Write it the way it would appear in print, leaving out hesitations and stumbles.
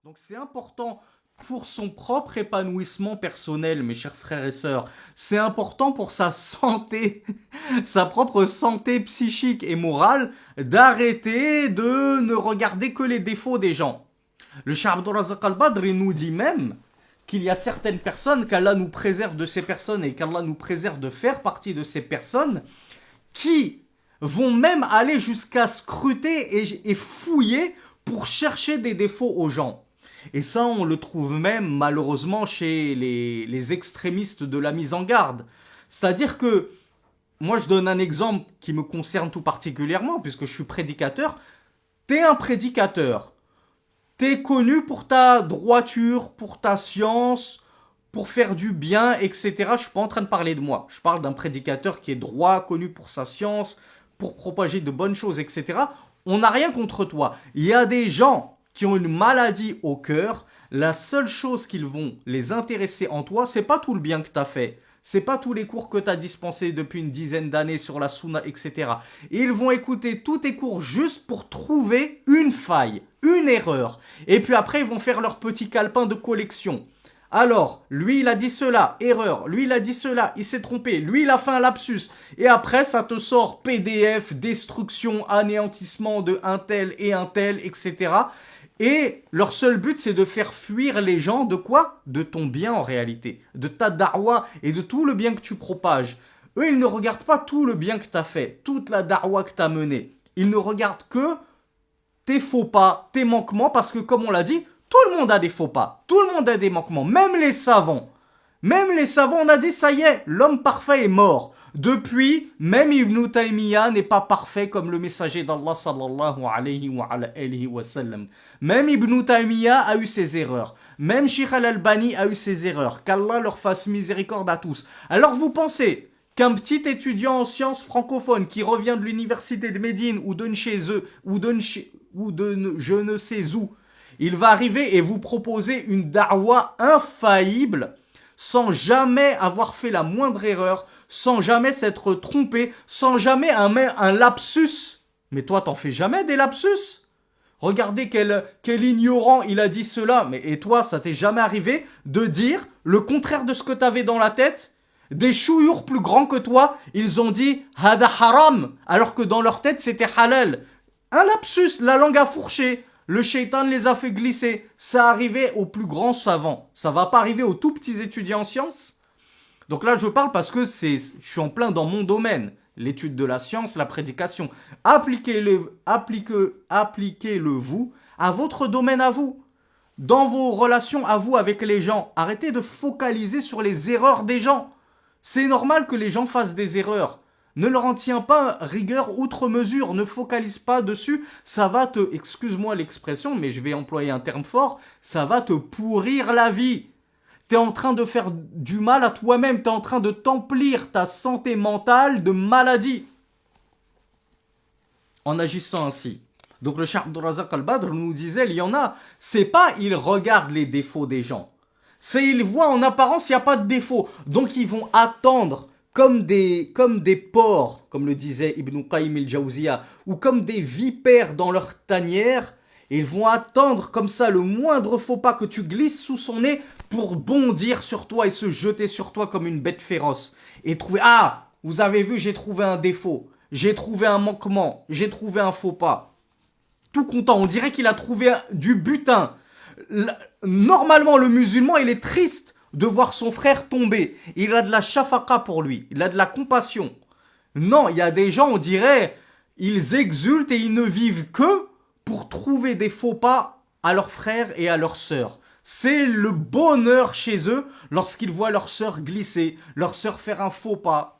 Donc c'est important pour son propre épanouissement personnel, mes chers frères et sœurs. C'est important pour sa santé, sa propre santé psychique et morale, d'arrêter de ne regarder que les défauts des gens. Le Cheikh Abdurrazzaq al-Badr nous dit même qu'il y a certaines personnes, qu'Allah nous préserve de ces personnes et qu'Allah nous préserve de faire partie de ces personnes, qui vont même aller jusqu'à scruter et fouiller pour chercher des défauts aux gens. Et ça, on le trouve même malheureusement chez les extrémistes de la mise en garde. C'est-à-dire que, moi je donne un exemple qui me concerne tout particulièrement, puisque je suis prédicateur. T'es un prédicateur. T'es connu pour ta droiture, pour ta science, pour faire du bien, etc. Je suis pas en train de parler de moi. Je parle d'un prédicateur qui est droit, connu pour sa science, pour propager de bonnes choses, etc. On n'a rien contre toi. Il y a des gens qui ont une maladie au cœur. La seule chose qu'ils vont les intéresser en toi, c'est pas tout le bien que tu as fait. C'est pas tous les cours que tu as dispensés depuis une dizaine d'années sur la sunna, etc. Et ils vont écouter tous tes cours juste pour trouver une faille, une erreur. Et puis après, ils vont faire leur petit calepin de collection. Alors, lui, il a dit cela, erreur. Lui, il a dit cela, il s'est trompé. Lui, il a fait un lapsus. Et après, ça te sort PDF, destruction, anéantissement de un tel et un tel, etc. Et leur seul but, c'est de faire fuir les gens de quoi? De ton bien en réalité. De ta da'wa et de tout le bien que tu propages. Eux, ils ne regardent pas tout le bien que tu as fait, toute la da'wa que tu as menée. Ils ne regardent que tes faux pas, tes manquements, parce que comme on l'a dit, tout le monde a des faux pas, tout le monde a des manquements, même les savants. Même les savants, on a dit, ça y est, l'homme parfait est mort. Depuis, même Ibn Taymiyyah n'est pas parfait comme le messager d'Allah sallallahu alayhi wa sallam. Même Ibn Taymiyyah a eu ses erreurs. Même Sheikh al-Albani a eu ses erreurs. Qu'Allah leur fasse miséricorde à tous. Alors vous pensez qu'un petit étudiant en sciences francophones qui revient de l'université de Médine ou de chez eux ou de je ne sais où, il va arriver et vous proposer une da'wa infaillible sans jamais avoir fait la moindre erreur, sans jamais s'être trompé, sans jamais un lapsus. Mais toi, t'en fais jamais des lapsus? Regardez quel ignorant il a dit cela. Mais et toi, ça t'est jamais arrivé de dire le contraire de ce que t'avais dans la tête? Des chouyours plus grands que toi, ils ont dit hada haram, alors que dans leur tête c'était halal. Un lapsus, la langue a fourché. Le shaitan les a fait glisser. Ça arrivait aux plus grands savants. Ça va pas arriver aux tout petits étudiants en sciences. Donc là, je parle parce que je suis en plein dans mon domaine. L'étude de la science, la prédication. Appliquez-le vous à votre domaine à vous. Dans vos relations à vous avec les gens. Arrêtez de focaliser sur les erreurs des gens. C'est normal que les gens fassent des erreurs. Ne leur en tiens pas rigueur outre mesure, ne focalise pas dessus, ça va te, excuse-moi l'expression, mais je vais employer un terme fort, ça va te pourrir la vie. T'es en train de faire du mal à toi-même, t'es en train de t'emplir ta santé mentale de maladie. En agissant ainsi. Donc le Cheikh Abdurrazzaq al-Badr nous disait, il y en a, c'est pas ils regardent les défauts des gens, c'est ils voient en apparence il n'y a pas de défaut, donc ils vont attendre comme des porcs, comme le disait Ibn Qayyim al-Jawziyya, ou comme des vipères dans leur tanière, et ils vont attendre comme ça le moindre faux pas que tu glisses sous son nez pour bondir sur toi et se jeter sur toi comme une bête féroce. Et trouver, ah, vous avez vu, j'ai trouvé un défaut, j'ai trouvé un manquement, j'ai trouvé un faux pas. Tout content, on dirait qu'il a trouvé du butin. Normalement, le musulman, il est triste de voir son frère tomber. Il a de la shafaqa pour lui. Il a de la compassion. Non, il y a des gens, on dirait, ils exultent et ils ne vivent que pour trouver des faux pas à leurs frères et à leurs sœurs. C'est le bonheur chez eux lorsqu'ils voient leur sœur glisser, leur sœur faire un faux pas.